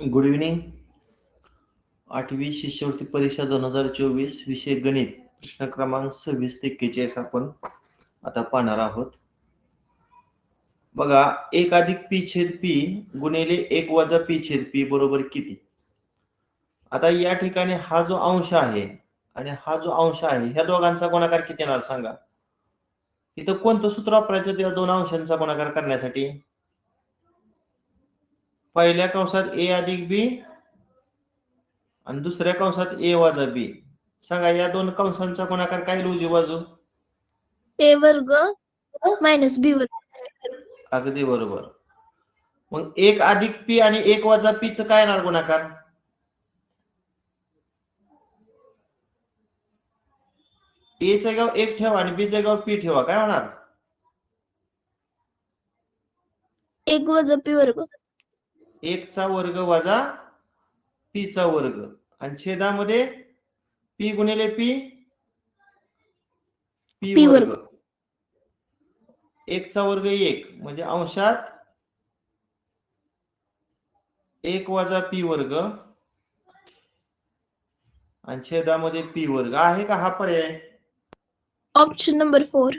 Good evening. 8वी शिष्यवृत्ती परीक्षा 2024 विषय गणित प्रश्न क्रमांक 26 ते 41 आपण आता पाहणार आहोत. बघा, 1 अधिक पी छेद पी गुणिले 1 वजा पी छेद पी बरोबर किती. आता या ठिकाणी हा जो अंश आहे आणि हा जो अंश आहे ह्या दोघांचा गुणाकार किती येणार सांगा. इथं कोणतं सूत्र वापरायचं त्या दोन अंशांचा गुणाकार करण्यासाठी. पहिल्या कंसात ए अधिक बी आणि दुसऱ्या कंसात ए वजा बी. सांगा या दोन कंसांचा गुणाकार काय येईल उजवी बाजू. ए वर्ग मायनस बी वर्ग. अगदी बरोबर. मग 1 अधिक पी आणि 1 वजा पी च काय येणार गुणाकार. ए च्या जागेवर 1 ठेवा आणि बी च्या जागेवर पी ठेवा, काय होणार. 1 वजा पी वर्ग. 1 चा वर्ग वजा पी चा वर्ग आणि छेदामध्ये पी गुणिले पी पी वर्ग. 1 चा वर्ग 1 म्हणजे अंशात 1 वजा पी वर्ग आणि छेदामध्ये पी वर्ग. आहे का हा पर्याय. Option number 4.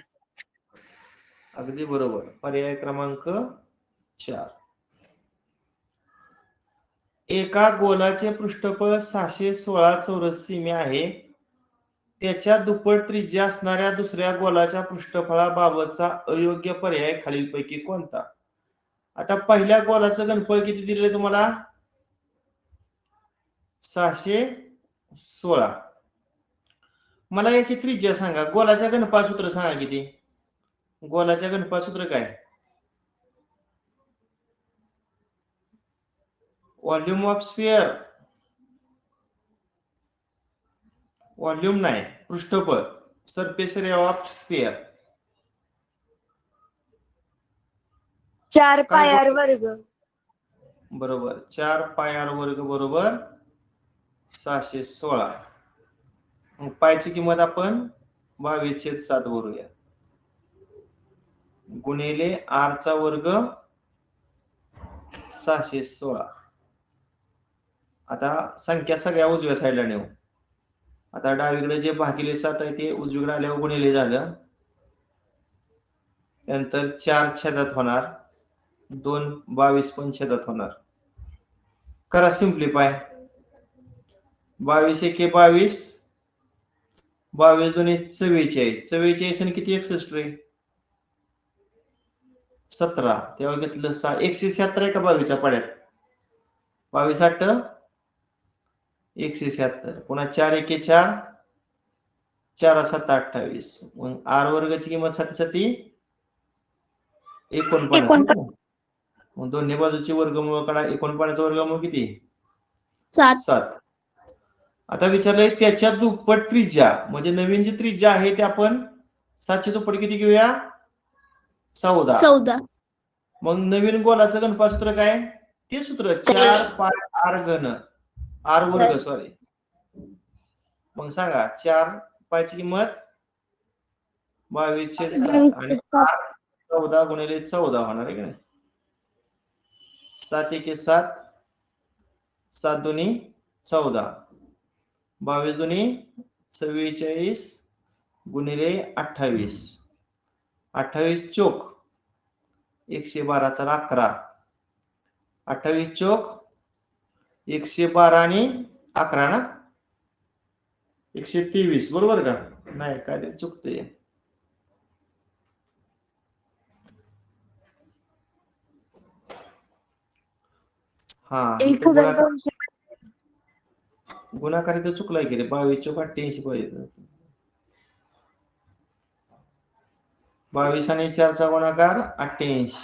अगदी बरोबर. पर्याय क्रमांक 4. एका गोलाचे पृष्ठफळ 616 चौरस सेमी आहे. त्याच्या दुप्पट त्रिज्या असणाऱ्या दुसऱ्या गोलाच्या पृष्ठफळाबाबतचा अयोग्य पर्याय खालीलपैकी कोणता. आता पहिल्या गोलाचं घनफळ किती दिलेलं तुम्हाला. 616. मला याची त्रिज्या सांगा. गोलाच्या घनफळ सूत्र सांगा किती. गोलाच्या घनफळ सूत्र काय. Volume of sphere. व्हॉल्यूम नाही, पृष्ठफळ. Surface area of sphere. 4 pi R वर्ग. बरोबर. 4 पाय आर वर्ग बरोबर 616. मग पायची किंमत आपण 22/7 भरूया गुणिले आर चा वर्ग 616. आता संख्या सगळ्या उजव्या साईडला नेऊ. आता डावीकडे जे भागिले 7 आहे ते उजवीकडे आल्यावर गुणिले झालं. नंतर 4 छेदात होणार, 2 22 पण छेदात होणार. करा सिम्प्लिफाय. 22 एके 22, 22 दोन्ही 44, 44 आणि किती 61 रे 17. तेव्हा घेतलं 6. 176 आहे का 22च्या पाड्यात. 22 8 176. पुन्हा 4 एके 4, 4 7 28. मग आर वर्गाची किंमत 7 7 49. मग दोन्ही बाजूची वर्गमूळ काढा. 49 वर्गमूळ किती 7. आता विचारलंय त्याच्या दुप्पट त्रिज्या म्हणजे नवीन जी त्रिज्या आहे ते आपण 7ची दुप्पट किती घेऊया 14. मग नवीन गोलाचं घनफळ सूत्र काय. ते सूत्र 4 पाय आर घन आर वर्ग सॉरी. मग सांगा 4 पायची किंमत 22/7 आणि आर 14 गुणिले 14 होणार आहे की नाही. 7 एके 7, 7 दोन्ही 14, 22 दोन्ही 44 गुणिले 28, 28 चोक 112 चा 11, 28 चोक 112 आणि 11 ना 123. बरोबर का. नाही काय ते चुकते. हा गुणाकार इथं चुकलाय की रे. 22 चोक 88 पाहिजे. 22 आणि 4 चा गुणाकार 88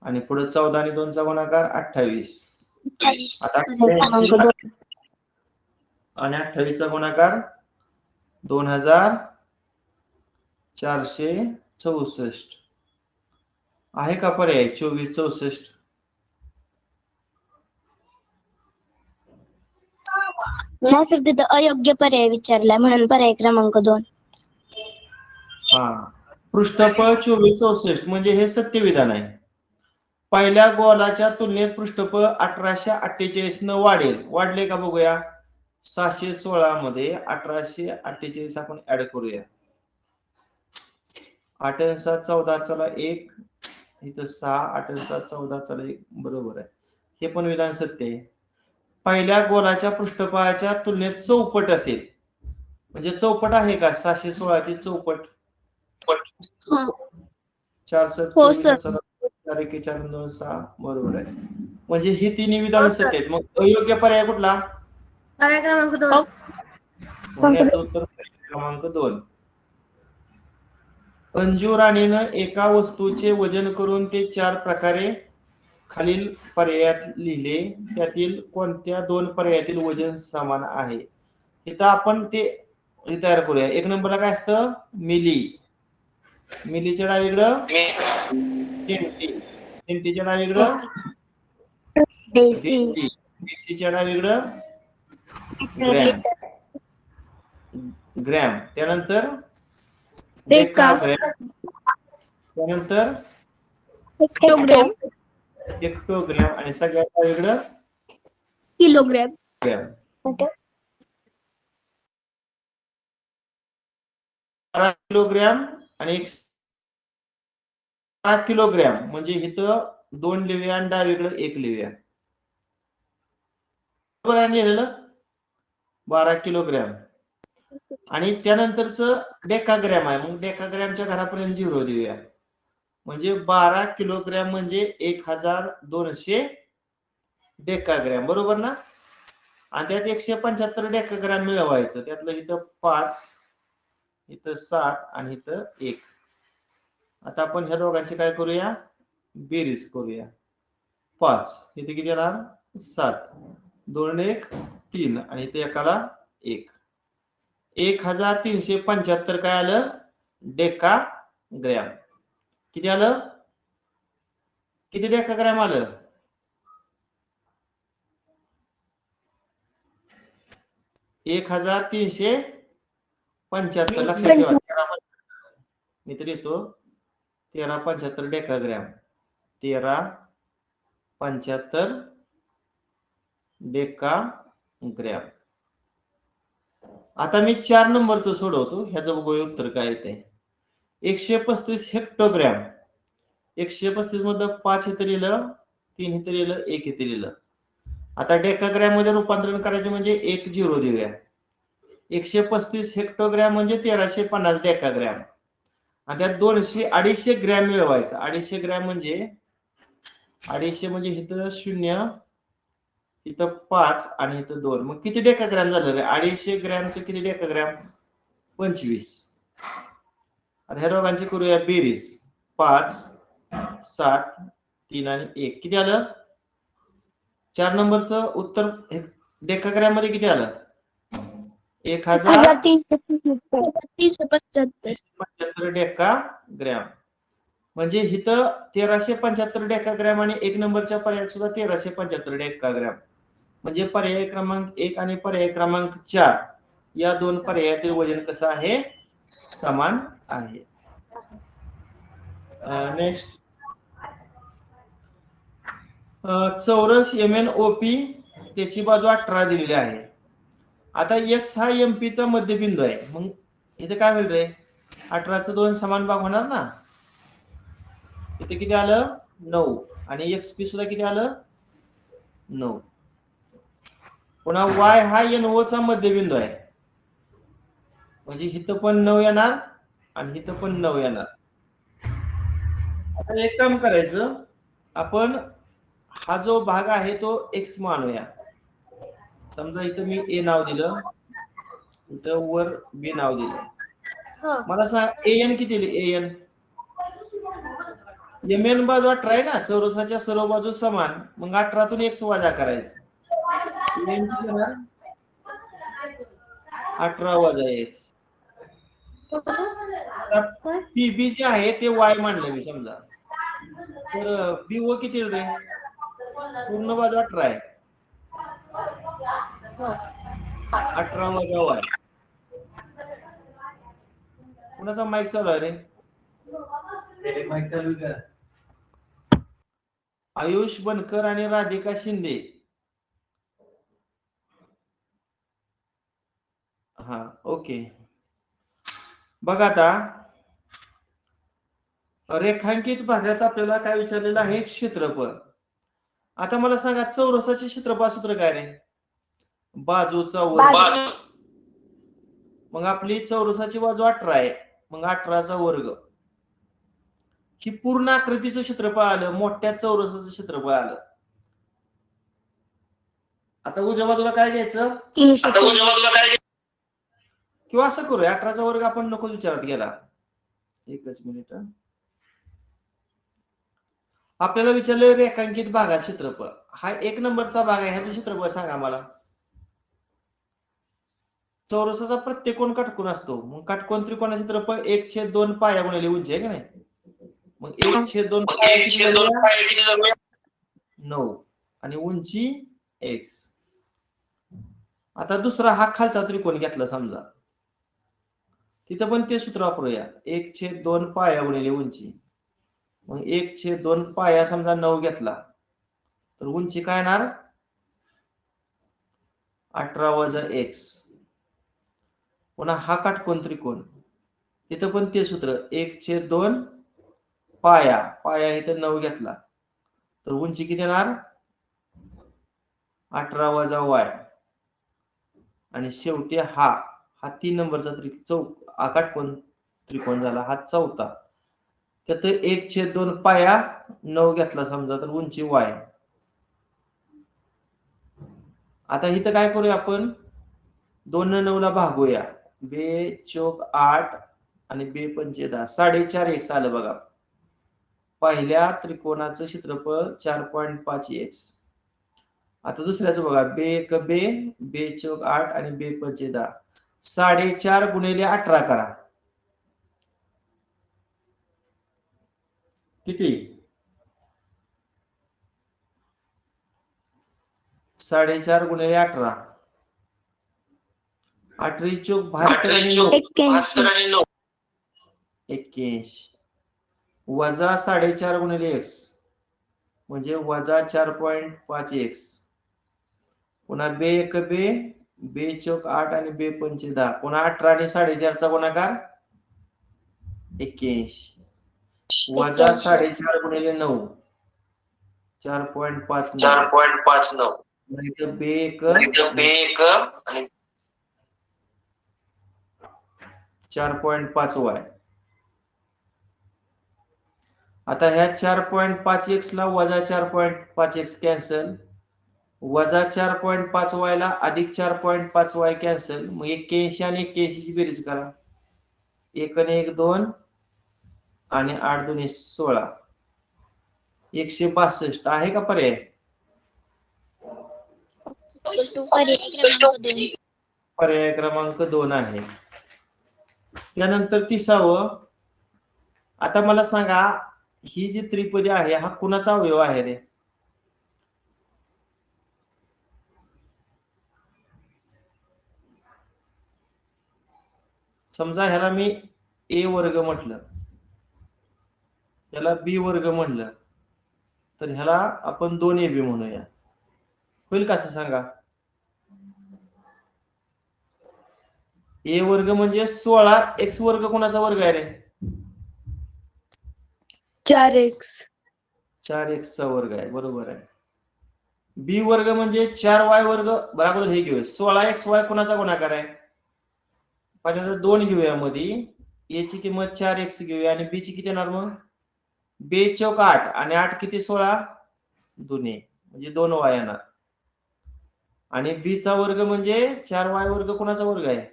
आणि पुढे 14 आणि 2 चा गुणाकार 28. आता आणि 28 चा गुणाकार 2464. आहे का पर्याय 24 64. तिथं अयोग्य पर्याय विचारलाय म्हणून पर्याय क्रमांक 2. हा पृष्ठफळ 24 64 म्हणजे हे सत्य विधान आहे. पहिल्या गोलाच्या तुलनेत पृष्ठफळ 1848 न वाढेल. वाढले का बघूया. 616 मध्ये 1848 आपण ऍड करूया. 8 आणि 7 14 चला 1 इथं 6 8 आणि 7 14 चला 1 बरोबर आहे. हे पण विधान सत्य आहे. पहिल्या गोलाच्या पृष्ठफळाच्या तुलनेत चौपट असेल. म्हणजे चौपट आहे का 616 ची चौपट? हो 4 7 हो 24 सर. 4 1 4 2 6 बरोबर आहे. म्हणजे ही तिन्ही हो विधान सर. सत्य आहेत. मग अयोग्य पर्याय कुठला? पर्याय क्रमांक 2. म्हणून याचं उत्तर पर्याय क्रमांक 2. अंजू राणीनं एका वस्तूचे वजन करून ते 4 प्रकारे खालील पर्यायात लिहिले. त्यातील कोणत्या 2 पर्यायातील वजन समान आहे? इथं आपण ते तयार करूया. 1 नंबरला काय असतं? मिली. मिलीच्या डावीकडं सेंटी. सेंटीच्या डावीकडं देसी डेसी. डेसीच्या डावीकडं ग्रॅम. ग्रॅम. त्यानंतर डेकाग्रॅम. त्यानंतर हेक्टोग्रॅम हेक्टोग्रॅम आणि सगळ्यात डावीकडं किलोग्रॅम. ग्रॅम. 12 किलोग्रॅम आणि 12 किलोग्रॅम म्हणजे इथं 2 लिहूया आणि डावीकडे 1 लिहूया. बरोबर आहे लिहिलेलं 12 किलोग्रॅम आणि त्यानंतरचं डेकाग्रॅम आहे. मग डेकाग्रॅमच्या घरापर्यंत 0 देऊया. म्हणजे 12 किलोग्रॅम म्हणजे 1200 डेकाग्रॅम बरोबर ना. आणि त्यात 175 डेकाग्रॅम मिळवायचं. त्यातलं इथं 5 इथं 7 आणि इथं 1. आता आपण ह्या दोघांची काय करूया बेरीज करूया. 5 इथे किती येणार 7 2 1 3 आणि इथे एकाला 1. 1375 काय आलं डेकाग्रॅम. किती आलं? किती डेकाग्रॅम आलं? एक 1375 लक्षात ठेवा. मी तर येतो 1375 डेकाग्रॅम. 1375 डेकाग्रॅम. आता मी 4 नंबरचं सोडवतो. ह्याचं बघूया उत्तर काय येते. 135 हेक्टोग्रॅम. 135 मधलं 5 इथं लिहिलं 3 इथं लिहिलं 1 इथं लिहिलं. आता डेकाग्रॅम मध्ये रूपांतरण करायचे म्हणजे 1 0 देऊया. 135 हेक्टोग्रॅम म्हणजे 1350 डेकाग्रॅम आणि त्यात 250 ग्रॅम मिळवायचं. 250 ग्रॅम म्हणजे 250 म्हणजे इथं 0 इथं 5 आणि इथं 2. मग किती डेकाग्रॅम झालं रे? 250 ग्रॅमचं किती डेकाग्रॅम? 25. आता ह्या दोघांची करूया बेरीज. 5 7 3 आणि 1 किती आलं? 4 नंबरचं उत्तर डेकाग्रॅम मध्ये किती आलं? 1375 डेकाग्रॅम. म्हणजे इथं 1375 डेकाग्रॅम आणि 1 नंबरच्या पर्यायात सुद्धा 1375 डेकाग्रॅम. म्हणजे पर्याय क्रमांक 1 आणि पर्याय क्रमांक 4 या 2 पर्यायातील वजन कसं आहे? समान आहे. नेक्स्ट चौरस MNOP त्याची बाजू 18 दिलेली आहे. आता x हा MP चा मध्यबिंदू आहे. मग इथे काय होईल रे? 18चं 2 समान भाग होणार ना. इथे किती आलं? 9 आणि XP सुद्धा किती आलं? 9. पुन्हा y हा NO चा मध्यबिंदू आहे. म्हणजे इथं पण 9 येणार आणि इथं पण 9 येणार. आता एक काम करायचं आपण हा जो भाग आहे तो x मानूया. समजा इथं मी A नाव दिलं इथं वर B नाव दिलं. मला सांग AN किती AN? MN बाजू 18 आहे ना. चौरसाच्या सर्व बाजू समान. मग 18तून x वजा करायचं. AN किती येणार? 18 वजा x. PB जे आहे ते y मानलं मी समजा. तर BO किती रे? पूर्ण बाजू 18 आहे. 18 वजा y. कुणाचा माईक चालू आहे रे? माईक चालू कर. आयुष बनकर आणि राधिका शिंदे. हा ओके. बघा आता रेखांकित भागाचा आपल्याला काय विचारलेलं आहे, क्षेत्रफळ. आता मला सांगा चौरसाचे क्षेत्रफळ सूत्र काय रे? बाजूचा वर्ग. मग आपली चौरसाची बाजू 18 आहे, मग 18चा वर्ग. ही पूर्ण आकृतीचं क्षेत्रफळ आलं, मोठ्या चौरसाचं क्षेत्रफळ आलं. आता उजव्या बाजूला काय घ्यायचं? 300. किंवा असं करूया, 18चा वर्ग आपण नको विचारात गेला. एकच मिनिट. आपल्याला विचारलं रेखांकित भागात क्षेत्रफळ. हा 1 नंबरचा भाग आहे, ह्याचं क्षेत्रफळ सांगा मला. चौरसाचा प्रत्येक कोण काटकोन असतो, मग काटकोन त्रिकोणाचे क्षेत्रफळ 1/2 पाया गुणिले उंची आहे की नाही. मग 1/2 पाया किती झाले? 9 आणि उंची x. आता दुसरा हा खालचा त्रिकोण घेतला समजा, तिथं पण ते सूत्र वापरूया, 1/2 पाया गुणिले उंची. मग 1/2 पाया समजा 9 घेतला तर उंची काय येणार? 18 - x. पुन्हा हा काटकोन त्रिकोण, तिथं पण ते सूत्र, 1/2 पाया इथं 9 घेतला तर उंची किती येणार? 18 - y. आणि शेवटी हा 3 नंबरचा काटकोन त्रिकोण झाला, हा चौथा. त्यात 1/2 पाया 9 घेतला समजा तर उंची y. आता इथं काय करूया आपण, 2 ने 9 ला भागूया, 2 चोक 8 आणि 2 पंचे 10, 4.5x आलं बघा. पहिल्या त्रिकोणाचं क्षेत्रफळ 4.5x. आता दुसऱ्याचं बघा, 2 1 2, 2 चोक 8 आणि 2 पंचे 10, 4.5 गुणिले 18 करा. किती? 4.5 गुणिले 18, 8 चोक 72 आणि 9, 81 वजा 4.5 गुणिले x म्हणजे वजा 4.5x. पुन्हा 2 1 2, 2 चोक 8 आणि 2 पंचे 10, पुन्हा 18 आणि 4.5चा गुणाकार 81 वजा 4.5 गुणिले 9, 4.59. इथं 2 1 आणि 4.5y. आता ह्या 4.5x ला वजा 4.5x कॅन्सल, वजा 4.5y ला अधिक 4.5y कॅन्सल. मग 81 आणि 81 ची बेरीज करा, 1 आणि 1 2 आणि 8 2 16, 162 आहे का पर्याय? पर्याय क्रमांक 2 आहे. त्यानंतर 30वं. आता मला सांगा, ही जी त्रिपदी आहे हा कुणाचा अवयव आहे रे? समजा ह्याला मी a वर्ग म्हटलं, ह्याला b वर्ग म्हणलं, तर ह्याला आपण 2ab म्हणूया. होईल का असं सांगा? a वर्ग म्हणजे 16, x वर्ग कोणाचा वर्ग आहे रे? 4x. 4x चा वर्ग आहे, बरोबर आहे. b वर्ग म्हणजे 4y वर्ग, बरोबर. हे घेऊया 16xy कोणाचा गुणाकार आहे? पहिल्यांदा 2 घेऊया मध्ये, a ची किंमत 4x घेऊया आणि b ची किती येणार? मग 2 चौक 8 आणि 8 किती 16 दुने म्हणजे 2y येणार. आणि b चा वर्ग म्हणजे 4y वर्ग कोणाचा वर्ग आहे?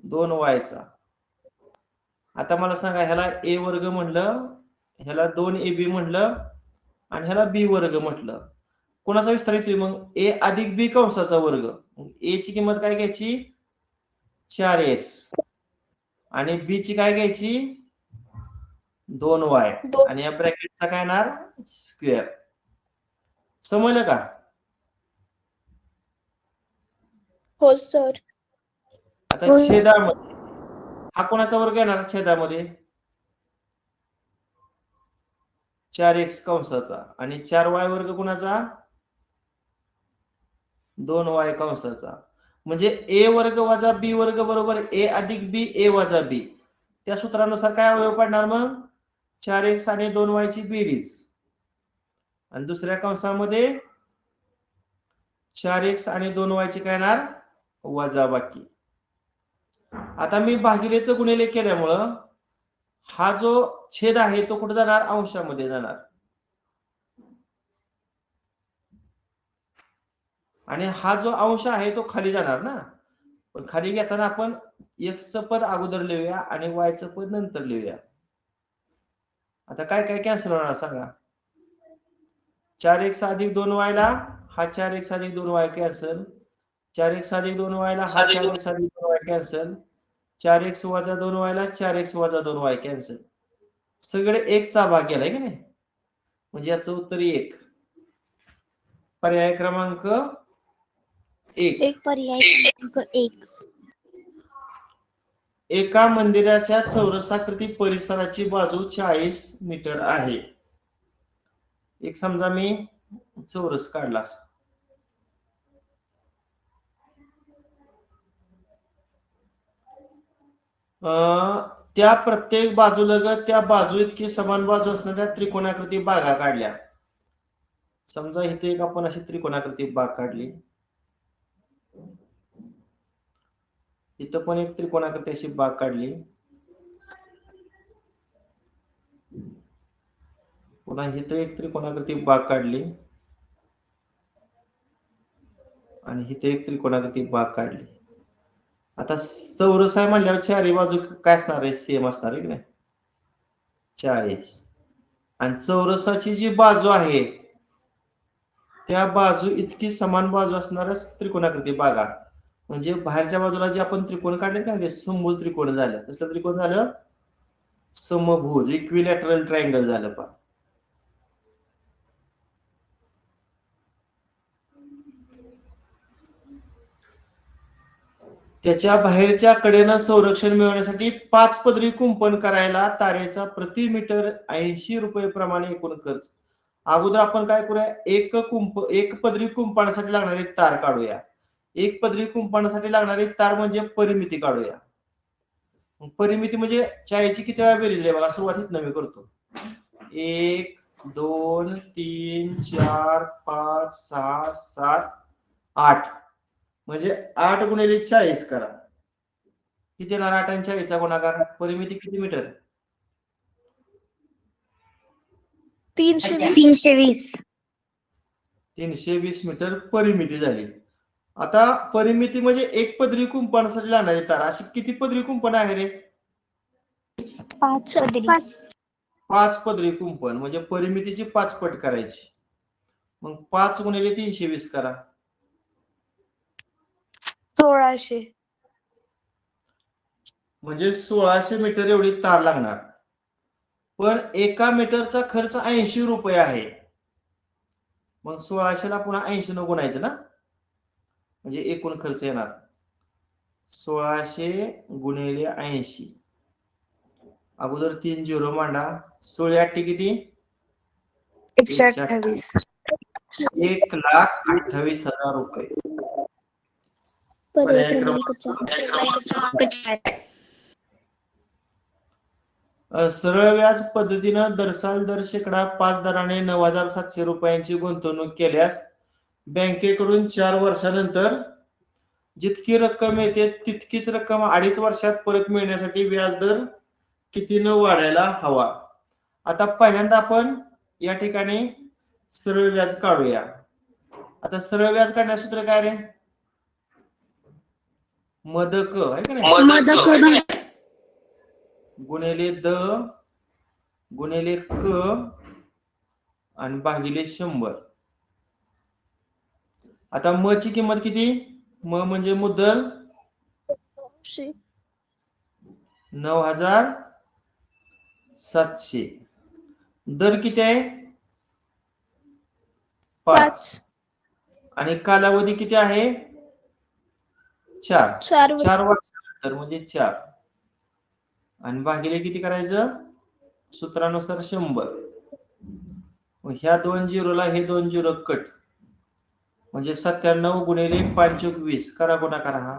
2y चा. आता मला सांगा, ह्याला a वर्ग म्हणलं, ह्याला 2ab म्हणलं आणि ह्याला b वर्ग म्हटलं, कोणाचा विस्तार येतोय? मग a अधिक b कंसाचा वर्ग. a ची किंमत काय घ्यायची? 4x आणि b ची काय घ्यायची? 2y आणि या ब्रॅकेटचा काय येणार? स्क्वेअर. समजलं का? हो सर. आता छेदामध्ये हा कोणाचा वर्ग येणार? छेदामध्ये 4x कंसाचा आणि 4y वर्ग कुणाचा 2y कंसाचा म्हणजे a वर्ग वजा b वर्ग बरोबर a अधिक b a वजा b त्या सूत्रानुसार काय अवयव पडणार मग 4x आणि 2y ची बेरीज आणि दुसऱ्या कंसामध्ये 4x आणि 2y ची काय येणार वजाबाकी. आता मी भागिलेचं गुणिले केल्यामुळं हा जो छेद आहे तो कुठे जाणार अंशामध्ये जाणार आणि हा जो अंश आहे तो खाली जाणार ना. पण खाली घेताना आपण x चं पद अगोदर लिहूया आणि y चं पद नंतर लिहूया. आता काय काय कॅन्सल होणार सांगा 4x अधिक 2y ला हा 4x अधिक 2y कॅन्सल 4x अधिक 2y ला हा 4x अधिक 2y कॅन्सल 4x वजा 2y ला 4x वजा 2y कॅन्सल सगळे 1 चा भाग गेलाय की नाही म्हणजे याचं उत्तर 1 पर्याय क्रमांक 1 पर्याय क्रमांक 1 एका मंदिराच्या चौरसाकृती परिसराची बाजू 40 मीटर आहे. एक समजा मी चौरस काढला त्या प्रत्येक बाजूलगत त्या बाजू इतकी समान बाजू असणाऱ्या त्रिकोणाकृती बागा काढल्या. समजा इथे एक आपण अशी त्रिकोणाकृती बाग काढली इथं पण एक त्रिकोणाकृती अशी बाग काढली पुन्हा इथं एक त्रिकोणाकृती बाग काढली आणि इथे एक त्रिकोणाकृती बाग काढली. आता चौरस आहे म्हणल्यावर चारही बाजू काय असणार आहे सेम असणार आहे की नाही 40 आणि चौरसाची जी बाजू आहे त्या बाजू इतकी समान बाजू असणाऱ्या त्रिकोणाकृती बागा म्हणजे बाहेरच्या बाजूला जे आपण त्रिकोण काढले का ते समभुज त्रिकोण झालं कसलं त्रिकोण झालं समभुज इक्विलॅटरल ट्रायंगल झालं पहा. त्याच्या बाहेरच्या कडेनं संरक्षण मिळवण्यासाठी 5 पदरी कुंपण करायला तारेचा प्रति मीटर 80 रुपये प्रमाणे एकूण खर्च. अगोदर आपण काय करूया एक पदरी कुंपणासाठी लागणारी तार काढूया. एक पदरी कुंपणासाठी लागणारी तार म्हणजे परिमिती काढूया. परिमिती म्हणजे चाळीची किती वेळा बेरीज आहे बघा सुरुवातीत मी करतो 1 2 3 4 5 6 7 8 म्हणजे 8 गुणिले 40 करा किती येणार 8 आणि 40 चा गुणाकार परिमिती किती मीटर 320 मीटर परिमिती झाली. आता परिमिती म्हणजे एक पदरी कुंपणासाठी लागणारी तार अशी किती पदरी कुंपण आहे रे 5 पदरी कुंपण म्हणजे परिमितीची 5 पट करायची मग 5 गुणिले 320 करा 1600 म्हणजे 1600 मीटर एवढी तार लागणार. पण एका मीटरचा खर्च 80 रुपये आहे मग 1600 ला पुन्हा 80 न गुणायचं ना म्हणजे एकूण खर्च येणार 1600 गुणिले 80 अगोदर 3 झिरो मांडा 16 किती 128 1,28,000 रुपये. पर्याय क्रमांक 4 सरळ व्याज पद्धतीनं दरसाल दर शेकडा 5 दराने 9,700 रुपयांची गुंतवणूक केल्यास बँकेकडून 4 वर्षानंतर जितकी रक्कम येते तितकीच रक्कम 2.5 वर्षात परत मिळण्यासाठी व्याजदर कितीनं वाढायला हवा. आता पहिल्यांदा आपण या ठिकाणी सरळ व्याज काढूया. आता सरळ व्याज काढण्याचं सूत्र काय रे मदक आहे का नाही गुणिले द गुणिले क आणि भागिले 100. आता म ची किंमत किती म म्हणजे मुद्दल 9,700 दर किती आहे 5 आणि कालावधी किती आहे 4 वर्षानंतर म्हणजे 4 आणि भागिले किती करायचं सूत्रानुसार 100 मग ह्या 2 झिरोला हे 2 झिरो कट, म्हणजे 97 गुणिले 5 + 20 करा गुणाकार हा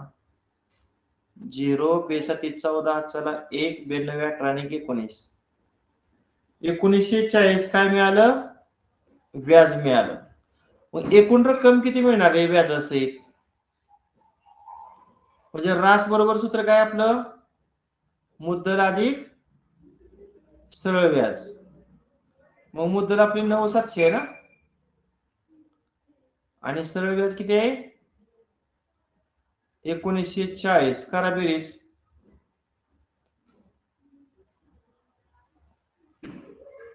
0 बेसाती 14 चला 1 92 18 आणि 19 1940 काय मिळालं व्याज मिळालं. मग एकूण रक्कम किती मिळणार आहे व्याजासहित? म्हणजे रास बरोबर सूत्र काय आपलं मुद्दल अधिक सरळ व्याज. मग मुद्दल आपली 9700 आहे ना आणि सरळ व्याज किती आहे 1940 करा बेरीज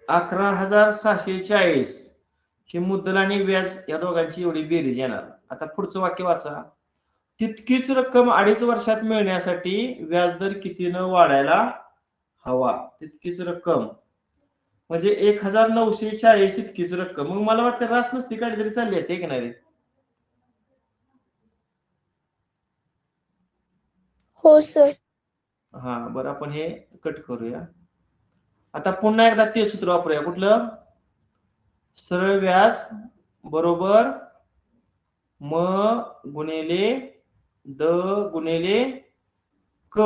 11640 ही मुद्दल आणि व्याज या दोघांची एवढी बेरीज येणार. आता पुढचं वाक्य वाचा. तितकीच रक्कम 2.5 वर्षात मिळण्यासाठी व्याजदर कितीनं वाढायला हवा? तितकीच रक्कम म्हणजे 1940 इतकीच रक्कम. मग मला वाटतं रास नसती काढली तरी चालली असते की नाही? हो सर. हा बरं आपण हे कट करूया. आता पुन्हा एकदा ते सूत्र वापरूया. कुठलं? सरळ व्याज बरोबर म गुणिले द गुणिले क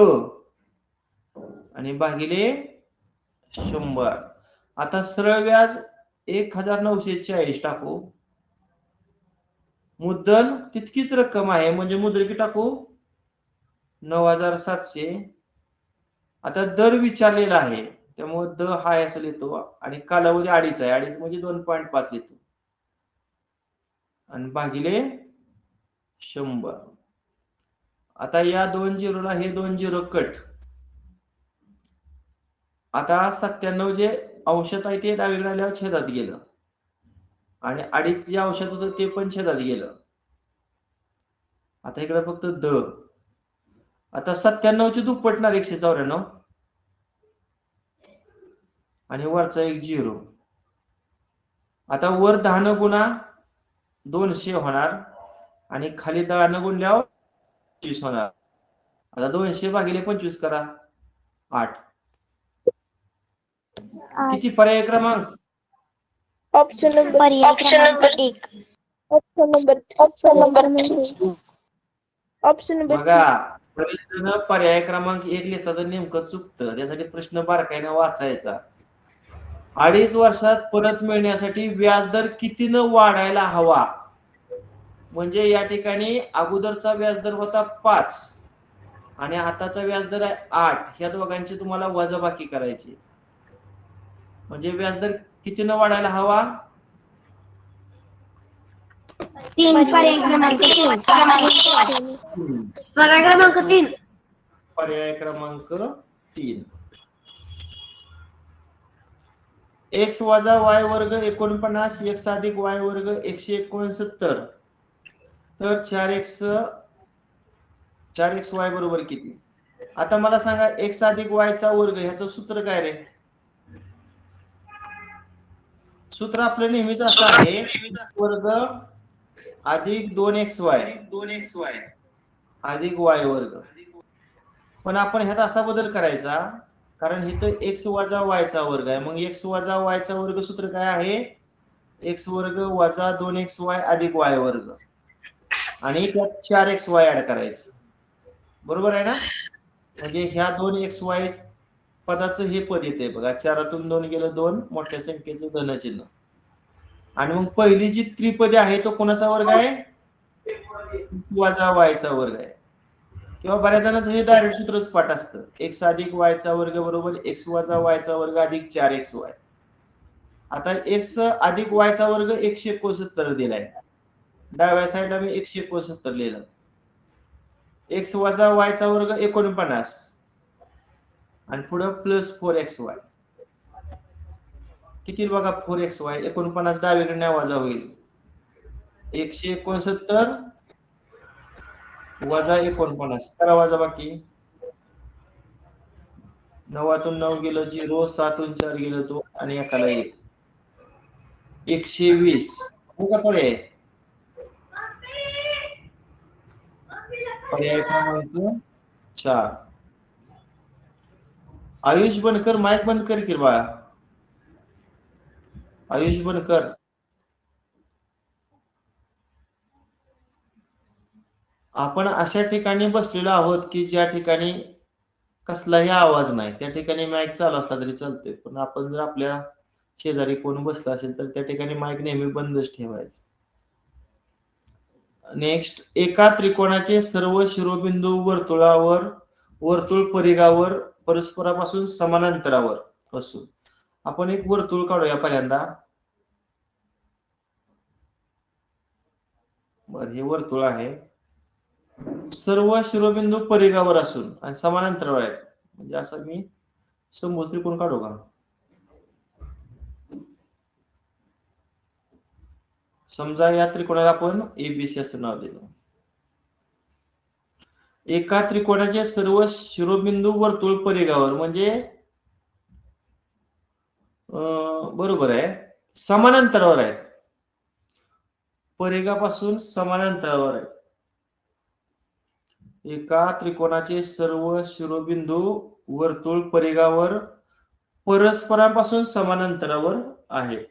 आणि भागिले 100. आता सरळ व्याज 1940 टाकू, मुद्दल तितकीच रक्कम आहे म्हणजे मुद्दल किती टाकू 9700. आता दर विचारलेला आहे त्यामुळे द हाय असं लिहितो आणि कालावधी 2.5 आहे 2.5 म्हणजे 2.5 लिहितो आणि भागिले 100. आता या 2 झिरोला हे 2 झिरो कट. आता 97 जे औषध आहे ते डावीकडे आल्यावर छेदात गेलं आणि 2.5 जे औषध होतं ते पण छेदात गेलं. आता इकडे फक्त द. आता 97 ची दुप्पट ना 194 आणि वरचा एक झिरो. आता वर 10 न गुणा 200 होणार आणि खाली 10 न गुणल्यावर 25 होणार. आता 200 भागिले 25 करा 8. किती पर्याय क्रमांक? ऑप्शन नंबर पर्याय क्रमांक 1. ऑप्शन नंबर ऑप्शन नंबर बघा बरेच जण पर्याय क्रमांक 1 लिहितात तर नेमकं चुकतं. त्यासाठी प्रश्न बारकाईने वाचायचा. 2.5 वर्षात परत मिळण्यासाठी व्याजदर कितीनं वाढायला हवा? म्हणजे या ठिकाणी अगोदरचा व्याजदर होता 5 आणि आताचा व्याजदर आहे 8. ह्या दोघांची तुम्हाला वजाबाकी करायची. म्हणजे व्याजदर कितीनं वाढायला हवा? 3. पर्याय क्रमांक 3. पर्याय क्रमांक 3. पर्याय क्रमांक 3. x वजा y वर्ग 49 x अधिक y वर्ग 169. तर 4xy बरोबर किती? आता मला सांगा x अधिक y चा वर्ग ह्याचं सूत्र काय रे? सूत्र आपलं नेहमीच असं आहे वर्ग अधिक 2xy अधिक y वर्ग. पण आपण ह्यात असा बदल करायचा कारण इथं x वजा y चा वर्ग आहे. मग x वजा y चा वर्ग सूत्र काय आहे? x वर्ग वजा 2xy अधिक y वर्ग आणि त्यात 4xy ऍड करायचं. बरोबर आहे ना? म्हणजे ह्या 2xy पदाचं हे पद येते बघा. 4तून 2 गेलं 2 मोठ्या संख्येचं धनचिन्ह. आणि मग पहिली जी त्रिपदी आहे तो कोणाचा वर्ग आहे? वजा y चा वर्ग आहे. किंवा बऱ्याच जणांचं हे डायरेक्ट सूत्रच पाठ असतं. x अधिक y चा वर्ग बरोबर x वजा y चा वर्ग अधिक 4xy. आता x अधिक y चा वर्ग 169 दिलाय. डाव्या साईडला मी 169 लिहिलं. x वजा y चा वर्ग 49 आणि पुढे प्लस 4xy. किती बघा 4xy 49 डावीकडे वजा होईल. 169 वजा 49 करा वजा बाकी. 9तून 9 गेलं 0 7तून 4 गेलं 2 आणि एकाला 1 120. बघा पर्याय क्रमांक 4. आयुष बनकर माईक बंद कर की बाळा. आयुष बनकर, आपण अशा ठिकाणी बसलेलो आहोत की ज्या ठिकाणी कसलाही आवाज नाही. त्या ठिकाणी माईक चालू असला तरी चालतोय, पण आपण जर आपल्या शेजारी कोण बसला असेल तर त्या ठिकाणी माईक नेहमी बंदच ठेवायचं. नेक्स्ट, एका त्रिकोणाचे सर्व शिरोबिंदू वर्तुळ परिघावर परस्परापासून समान अंतरावर असून, आपण एक वर्तुळ काढूया पहिल्यांदा. बरं, हे वर्तुळ आहे. सर्व शिरोबिंदू परिघावर असून आणि समान अंतरावर आहेत, म्हणजे असं मी समभुज त्रिकोण काढू का? समजा या त्रिकोणाला आपण एबीसी असं नाव दिलं. एका त्रिकोणाचे सर्व शिरोबिंदू वर्तुळ परिघावर, म्हणजे बरोबर आहे, समान अंतरावर आहेत. परिघापासून समान अंतरावर आहे. एका त्रिकोणाचे सर्व शिरोबिंदू वर्तुळ परिघावर परस्परांपासून समान अंतरावर आहे.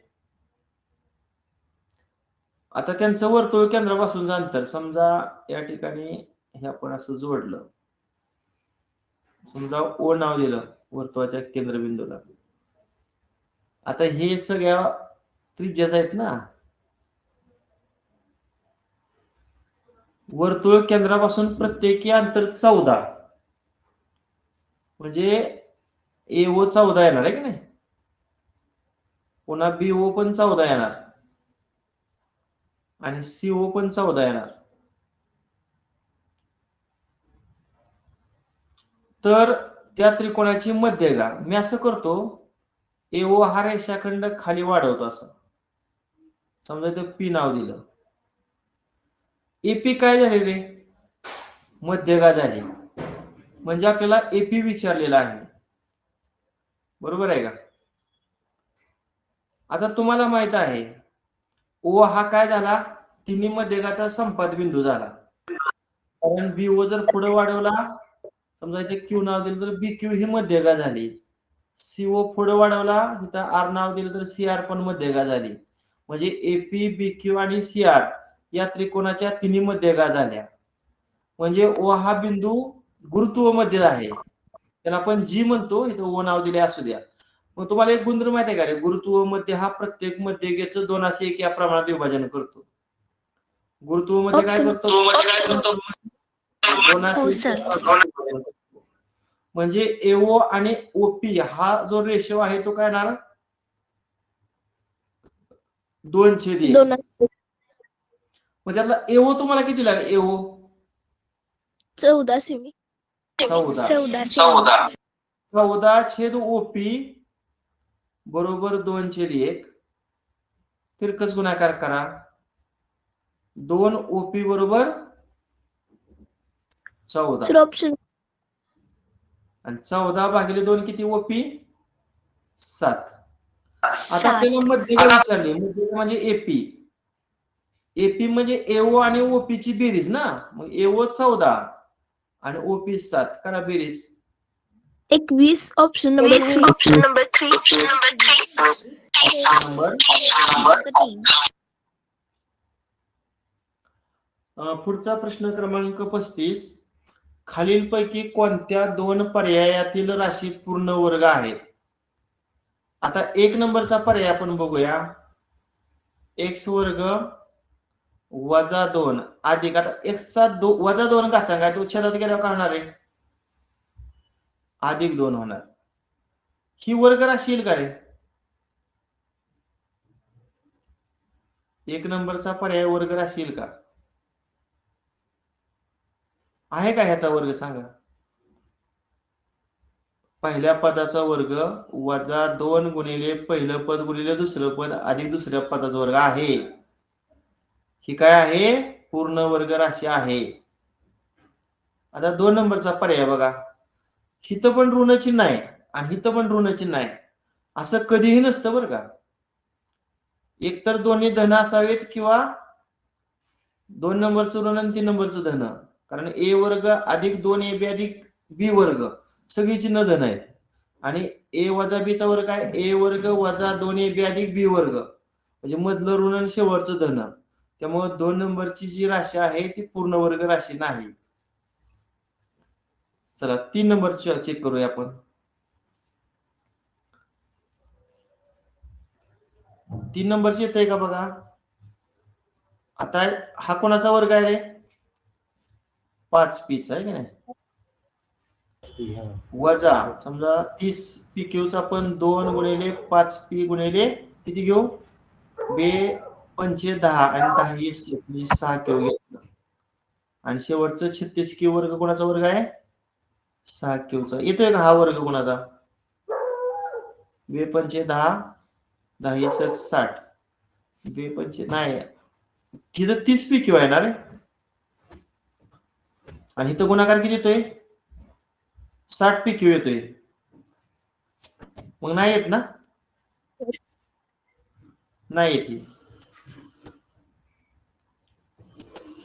आता त्यांचं वर्तुळ केंद्रापासूनचं अंतर, समजा या ठिकाणी हे आपण असं जोडलं, समजा ओ नाव दिलं वर्तुळाच्या केंद्रबिंदूला. आता हे सगळ्या त्रिज्याच आहेत ना. वर्तुळ केंद्रापासून प्रत्येकी अंतर 14, म्हणजे एओ 14 येणार आहे की नाही. पुन्हा बीओ पण 14 येणार आणि सीओ पण 14 येणार. तर त्या त्रिकोणाची मध्यगा मी असं करतो, एओ हा रेषाखंड खाली वाढवतो असं. समजा ते पी नाव दिलं. एपी काय झाले रे? मध्यगा झाली, म्हणजे आपल्याला एपी विचारलेला आहे. बरोबर आहे का? आता तुम्हाला माहित आहे ओ हा काय झाला? तिन्ही मध्यगाचा संपात बिंदू झाला. कारण बीओ जर पुढे वाढवला, समजा इथे क्यू नाव दिलं तर बी क्यू ही मध्यगा झाली. सीओ पुढे वाढवला, इथं आर नाव दिलं तर सी आर पण मध्यगा झाली. म्हणजे एपी, बी क्यू आणि सी आर या त्रिकोणाच्या तिन्ही मध्यगा झाल्या. म्हणजे ओ हा बिंदू गुरुत्व मध्ये आहे, त्याला आपण जी म्हणतो, इथं ओ नाव दिले असू द्या. मग तुम्हाला एक गुणधर्म माहिती आहे का रे? गुरुत्व मध्ये हा प्रत्येक मध्यगेचं 2:1 या प्रमाणात विभाजन करतो. गुरुत्व मध्ये काय करतो? 2:1. म्हणजे एओ आणि ओपी हा जो रेशो आहे तो काय येणार? 2:1. मग त्यातला एओ तुम्हाला किती लागेल? AO 14 semi. 14 ओपी बरोबर 2:1. तिरकस गुणाकार करा. 2 ओपी बरोबर 14 ऑप्शन आणि 14/2 किती? ओपी 7. आता आपल्याला मध्यगा विचारली, मध्यगा म्हणजे एपी. एपी म्हणजे एओ आणि ओपी ची बेरीज ना. मग एओ 14 आणि ओपी 7 करा बेरीज. 21. Option number 3. पुढचा प्रश्न क्रमांक 35. खालीलपैकी कोणत्या 2 पर्यायातील राशी पूर्ण वर्ग आहेत? आता 1 नंबरचा पर्याय आपण बघूया. एक्स वर्ग वजा 2 अधिक, आता एक्सचा वजा 2 घातांक आहे, तो छेदात गेल्यावर काय होणार आहे? अधिक 2 होणार. ही वर्ग राशी येईल का रे? 1 नंबरचा पर्याय वर्ग राशी येईल का? आहे का ह्याचा वर्ग सांगा? पहिल्या पदाचा वर्ग वजा 2 गुणिले पहिलं पद गुणिले दुसरं पद अधिक दुसऱ्या पदाचा वर्ग आहे. ही काय आहे? पूर्ण वर्ग राशी आहे. आता 2 नंबरचा पर्याय बघा. हिथं पण ऋण चिन्ह आहे आणि हिथं पण ऋण चिन्ह आहे, असं कधीही नसतं बरं का. एकतर दोन्ही धन असावेत किंवा 2 नंबरचं ऋण आणि 3 नंबरचं धन. कारण ए वर्ग अधिक 2ab अधिक बी वर्ग सगळी चिन्ह धन आहेत. आणि ए वजा बी चा वर्ग काय, ए वर्ग वजा 2ab अधिक बी वर्ग, म्हणजे मधलं ऋण आणि शेवटचं धन. त्यामुळे 2 नंबरची जी राशी आहे ती पूर्ण वर्ग राशी नाही. चला 3 नंबर चेक करूया आपण. 3 नंबरची येते का बघा. आता हा कोणाचा वर्ग आहे रे, 5p चा आहे की नाही, वजा समजा 30 PQ चा आपण 2 गुणिले 5p गुणिले किती घेऊ, बे 5 10 आणि 10 6 क्यू घेतलं. आणि शेवटचं 36q वर्ग कोणाचा वर्ग आहे, 6q चा. येतोय का हा वर्ग कोणाचा, बे 5 10 10 60, बे 5 नाही, तिथं 30 PQ आहे ना रे, आणि इथं गुणाकार किती येतोय, 60 PQ येतोय. मग नाही येत ना, नाही येते.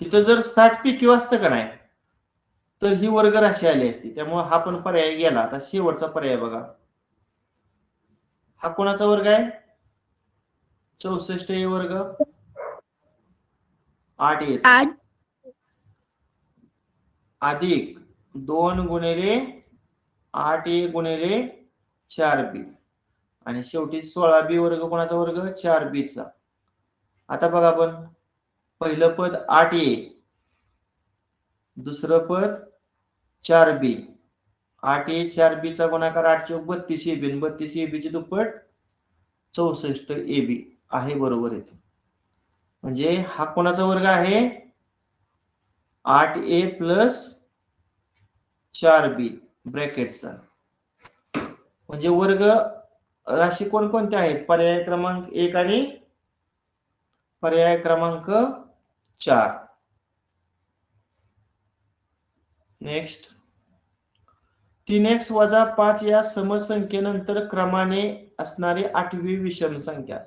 इथं जर 60 PQ असतं का नाही तर ही वर्ग राशी आली असती. त्यामुळे हा पण पर्याय गेला. आता शेवटचा पर्याय बघा, हा कोणाचा वर्ग आहे, 64a वर्ग 8a चा 8 अधिक 2 गुणिले 8a गुणिले 4b आणि शेवटी 16b वर्ग कोणाचा वर्ग, 4b चा. आता बघा आपण, पहिलं पद 8a, दुसरं पद 4b, 8a 4b चा गुणाकार 8 चौक 32ab, 32ab ची दुप्पट 64ab आहे, बरोबर येते. म्हणजे हा कोणाचा वर्ग आहे, 8a प्लस 4b ब्रॅकेटचा. म्हणजे वर्ग राशी कोणकोणत्या आहेत, पर्याय क्रमांक 1 आणि पर्याय क्रमांक 4. नेक्स्ट, 3x वजा 5 या समसंख्येनंतर क्रमाने असणारी 8वी विषम संख्या.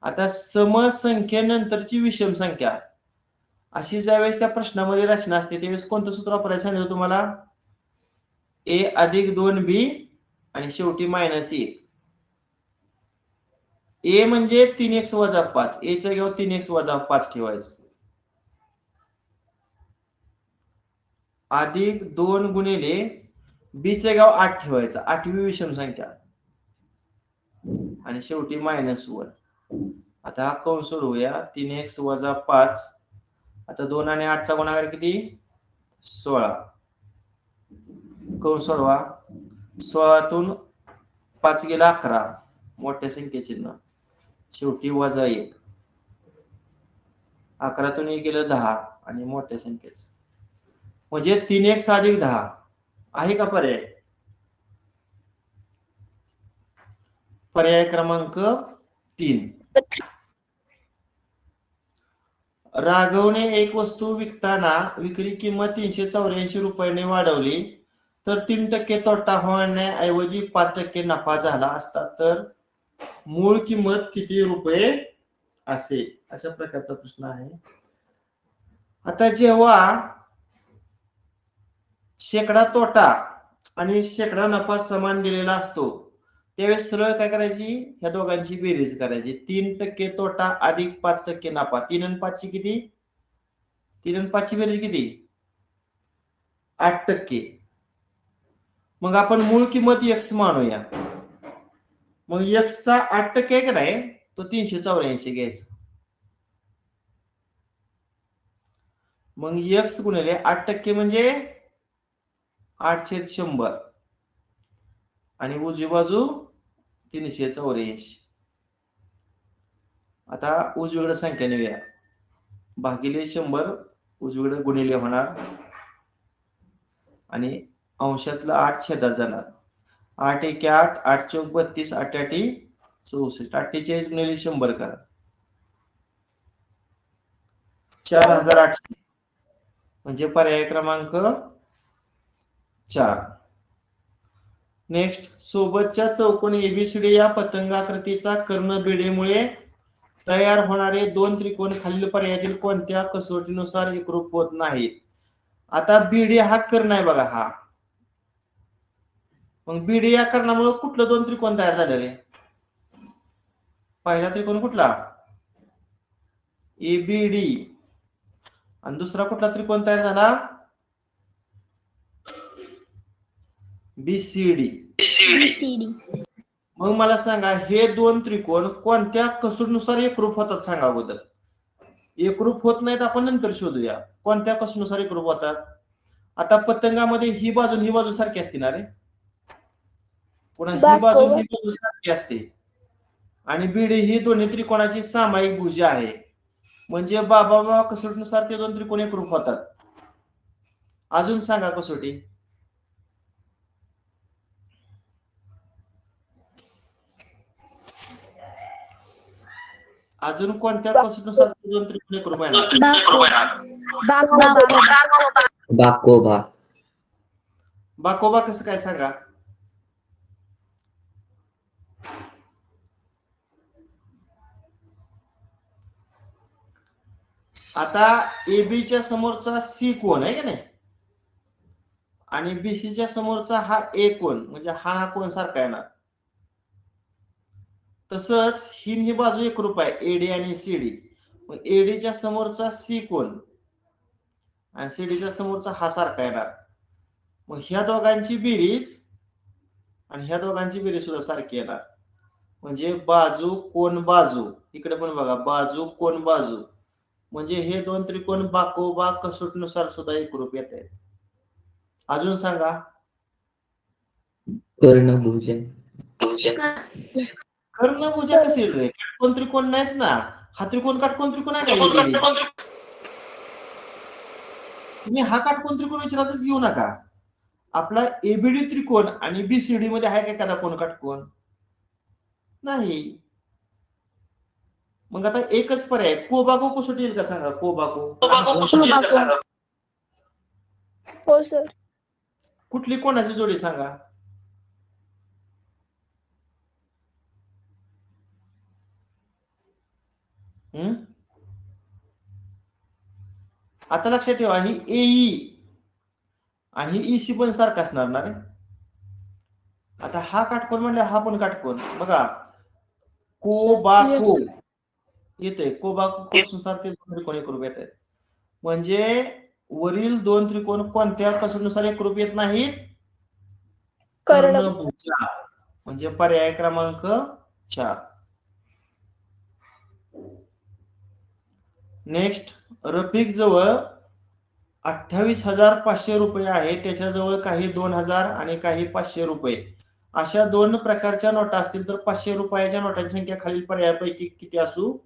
आता समसंख्येनंतरची विषम संख्या अशी ज्यावेळेस त्या प्रश्नामध्ये रचना असते त्यावेळेस कोणतं सूत्र वापरायचं सांगितलं तुम्हाला, a अधिक 2b आणि शेवटी -1. a म्हणजे 3x वजा 5, a च्या जागी 3x वजा 5 ठेवायचं, अधिक 2 गुणिले b च्या जागी 8 ठेवायचं, 8वी विषम संख्या, आणि शेवटी -1. आता हा कंस सोडवूया, 3x वजा 5, आता 2 आणि 8 चा गुणाकार किती, 16. कंस सोडवा, 16तून 5 गेला 11, मोठ्या संख्ये चिन्ह, शेवटी -1. 11तून 1 गेलं 10 आणि मोठ्या संख्येच, म्हणजे 3x अधिक 10 आहे का पर्याय, पर्याय क्रमांक 3. राघवने एक वस्तू विकताना विक्री किंमत 384 रुपयाने वाढवली तर 3% तोटा होण्याऐवजी 5% नफा झाला असता तर मूळ किंमत किती रुपये असेल, अशा प्रकारचा प्रश्न आहे. आता जेव्हा शेकडा तोटा आणि शेकडा नफा समान दिलेला असतो त्यावेळेस सरळ काय करायची, ह्या दोघांची बेरीज करायची. 3% तोटा अधिक 5% नफा, 3 आणि 5 ची किती, 3 आणि 5 ची बेरीज किती, 8%. मग आपण मूळ किंमत x मानूया, मग x चा 8% आहे का नाही, तो 384 घ्यायचा. मग x गुणिले 8% म्हणजे 8/100 आणि उजवी बाजू 384. आता उजवीकडे संख्या नेऊया, भागिले 100 उजवीकडे गुणिले होणार आणि अंशातलं 8 छेदात जाणार, 8 1 8, 8 चौक 32, 8 8 64, 48 गुणिले 100 करा, 4800, म्हणजे पर्याय क्रमांक 4. नेक्स्ट, सोबतच्या चौकोन एबीसीडी या पतंगाकृतीचा कर्णबेडेमुळे तयार होणारे 2 त्रिकोण खालील पर्यायातील कोणत्या कसोटीनुसार एकरूप होत नाहीत. आता बीडी हा कर्ण आहे बघा, हा मग बीडी या कारणामुळे कुठलं दोन त्रिकोण तयार झालेले? पहिला त्रिकोण कुठला? एबीडी. आणि दुसरा कुठला त्रिकोण तयार झाला? बीसीडी. BCD. मग मला सांगा हे दोन त्रिकोण कोणत्या कसोटीनुसार एकरूप होतात सांगा अगोदर. एकरूप होत नाहीत आपण नंतर शोधूया. कोणत्या कसोटीनुसार एकरूप होतात? आता पतंगामध्ये ही बाजू आणि ही बाजू सारखी असते ना रे. पुन्हा ही बाजू आणि ही बाजू सारखी असते. आणि बीडी ही दोन्ही त्रिकोणाची सामायिक भुजा आहे. म्हणजे बाबा कसोटीनुसार ते दोन त्रिकोण एकरूप होतात. अजून सांगा कसोटी. अजून कोणत्या कसोटीनुसार ते दोन त्रिकोण एकरूप आहे? बाकोबा. बाकोबा कसं काय सांगा? आता एबीच्या समोरचा सी कोण आहे का नाही आणि बीसीच्या समोरचा हा ए कोण, म्हणजे हा कोण सारखा येणार. तसंच ही बाजू एकरूप आहे एडी आणि सीडी. मग एडीच्या समोरचा सी कोण आणि सीडीच्या समोरचा हा सारखा येणार. मग ह्या दोघांची बेरीज आणि ह्या दोघांची बेरीज सुद्धा सारखी येणार. म्हणजे बाजू कोण बाजू. इकडे पण बघा बाजू कोण बाजू. म्हणजे हे दोन त्रिकोण बाकोबा कसोटीनुसार सुद्धा एकरूप येत आहेत. अजून सांगा. कर्णभुज. कर्णभुजा कशी येईल रे? काटकोन त्रिकोण नाहीच ना. हा त्रिकोण काटकोन त्रिकोण आहे का? तुम्ही हा काटकोन त्रिकोण विचारातच घेऊ नका. आपला एबीडी त्रिकोण आणि बीसीडी मध्ये आहे का एखादा कोण काटकोन? नाही. मग आता एकच पर्याय, कोबाको कसोटी येईल का सांगा? कोबाको. हो सर. कुठली कोणाची जोडी सांगा? आता लक्षात ठेवा ही एई आणि ईसी पण सारखा असणार ना रे. आता हा काटकोन म्हणजे हा पण काटकोन बघा. कोबाको येते. कोबाको कसोटीनुसार ते दोन त्रिकोण एकरूप येत आहेत. म्हणजे वरील दोन त्रिकोण कोणत्या कसोटीनुसार एकरूप येत नाहीत? कर्णभुजा. म्हणजे पर्याय क्रमांक 4. नेक्स्ट, रफिक जवळ 28,500 रुपये आहे. त्याच्याजवळ काही 2,000 आणि काही 500 रुपये अशा दोन प्रकारच्या नोटा असतील तर 500 रुपयाच्या नोटांची संख्या खालील पर्यायापैकी किती असू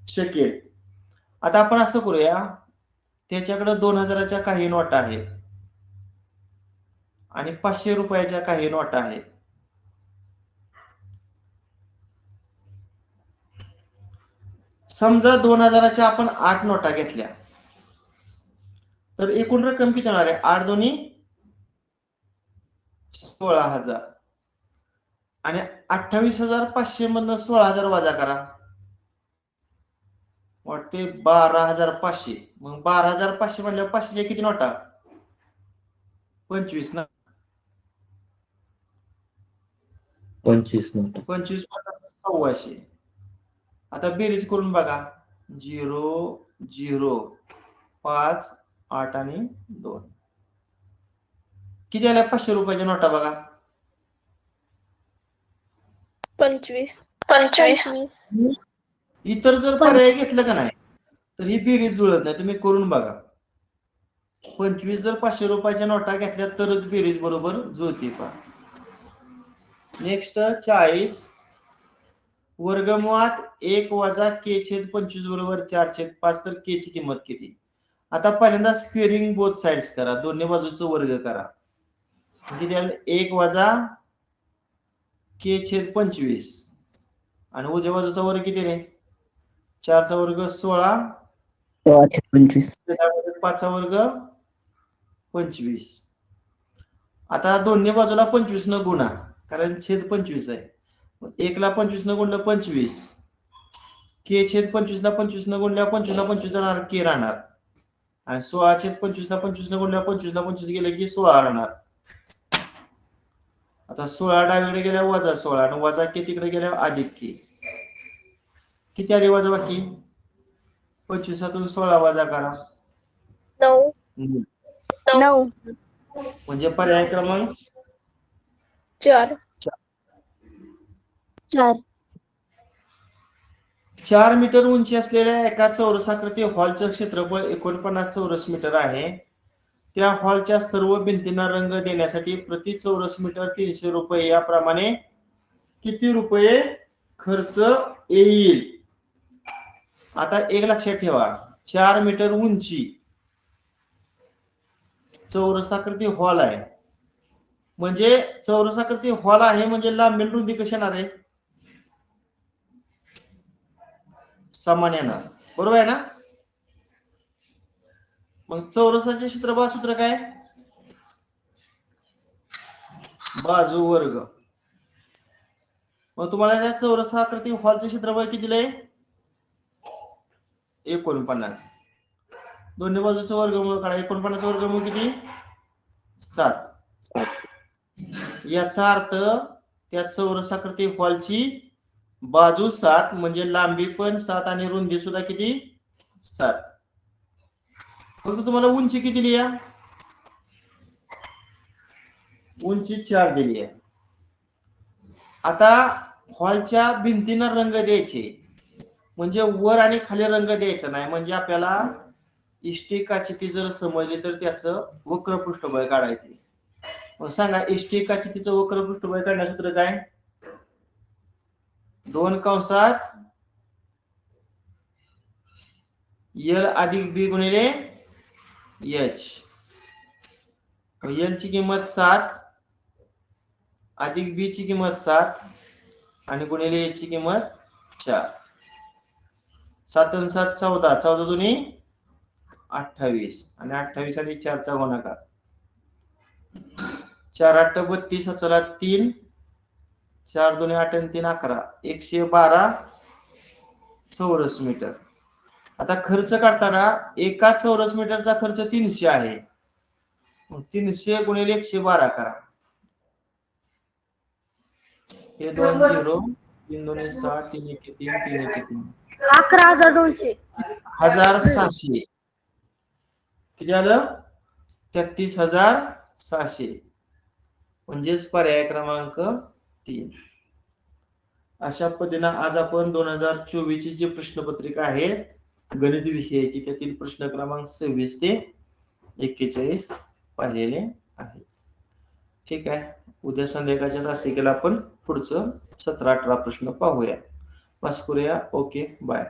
शकेल? आता आपण असं करूया, त्याच्याकडे 2,000च्या काही नोटा आहेत आणि 500 रुपयाच्या काही नोटा आहेत. समजा 2,000च्या आपण 8 नोटा घेतल्या तर एकूण रक्कम किती होणार आहे? 8 दोन्ही 16,000 आणि 28,500 मधनं 16,000 वजा करा, वाटते 12,500. मग 12,500 म्हणल्यावर 500च्या किती नोटा? 25 ना. 25 नोटा. 25 1,600. आता बेरीज करून बघा. 0 0 5 8 आणि 2 किती आल्या? 500 रुपयाच्या नोटा बघा. 25. इतर जर पर्याय घेतलं का नाही तर ही बेरीज जुळत नाही. तुम्ही करून बघा. 25 जर 500 रुपयाच्या नोटा घेतल्या तरच बेरीज बरोबर जुळते. पहा. नेक्स्ट 40 वर्गमुळात 1 वजा k/25 बरोबर 4/5 तर k ची किंमत किती? आता पहिल्यांदा स्क्वेअरिंग बोथ साइड्स करा. दोन्ही बाजूचं वर्ग करा. किती आलं? 1 वजा k/25 आणि उजव्या बाजूचा वर्ग किती रे? 4 चा वर्ग 16 25. 5 चा वर्ग 25. आता दोन्ही बाजूला 25 न गुणा, कारण छेद 25 आहे. 1 ला 25 न गुणलं 25, k/25 ला 25 न गुणल्या 25 ला 25 जाणार, k राहणार. आणि 16/25 ला 25 न गुणल्या 25 ला 25 गेले की 16 राहणार. आता 16 डावीकडे गेल्या वजा 16 आणि वजा के तिकडे गेल्या अधिक के. किती आली वजा बाकी? 25 16 वजा करा. 9. 9. म्हणजे पर्याय क्रमांक 4. 4. 4 मीटर उंची असलेल्या एका चौरसाकृती हॉलचं क्षेत्रफळ 49 चौरस मीटर आहे. त्या हॉलच्या सर्व भिंतींना रंग देण्यासाठी प्रति चौरस मीटर 300 रुपये याप्रमाणे किती रुपये खर्च येईल? आता एक लक्षात ठेवा, 4 मीटर उंची चौरसाकृती हॉल आहे, म्हणजे चौरसाकृती हॉल आहे म्हणजे लांबी रुंदी कशी येणार आहे? समान येणार, बरोबर आहे ना? मग चौरसाचे क्षेत्रफळ सूत्र काय? बाजू वर्ग. मग तुम्हाला त्या चौरसाकृती हॉलचे क्षेत्रफळ किती दिलंय? 49. दोन्ही बाजूचं वर्गमूळ काढा. 49 वर्गमूळ किती? 7. याचा अर्थ त्या चौरसाकृती हॉलची बाजू 7 म्हणजे लांबी पण 7 आणि रुंदी सुद्धा किती? 7. फक्त तुम्हाला उंची किती दिली आहे? उंची 4 दिली आहे. आता हॉलच्या भिंतींना रंग द्यायचे म्हणजे वर आणि खाली रंग द्यायचा नाही, म्हणजे आपल्याला इष्टिकाचिती जर समजली तर त्याचं वक्र पृष्ठबळ काढायचे. मग सांगा इष्टिकाचितीचं वक्र पृष्ठबळ काढण्याचं सूत्र काय? 2 कंसात L अधिक B गुणिले H. L ची किंमत 7 अधिक B ची किंमत 7 आणि गुणिले H ची किंमत 4. 7 आणि 7 14, 14 दुनी 28 आणि 28 आणि 4 चा गुणाकार. 4 8 32, चला 3, 4 दुनी 8 आणि 3 11, 112 चौरस मीटर. आता खर्च काढताना एका चौरस मीटरचा खर्च 300 आहे. 300 गुणिले 112 करा. हे 2 0, 3 दुनी 6, 3 1 3, 3 1 3. 11,200. 1600. किती आलं? 33,600. म्हणजेच पर्याय क्रमांक 3. अशा पद्धतीने आज आपण 2024 ची जी प्रश्नपत्रिका आहे गणित विषयाची त्यातील प्रश्न क्रमांक 26 ते 41 पाहिलेले आहे. ठीक आहे, उद्या संध्याकाळच्या तासिकेला आपण पुढचं 17-18 प्रश्न पाहूया. बस करूया. Okay, bye.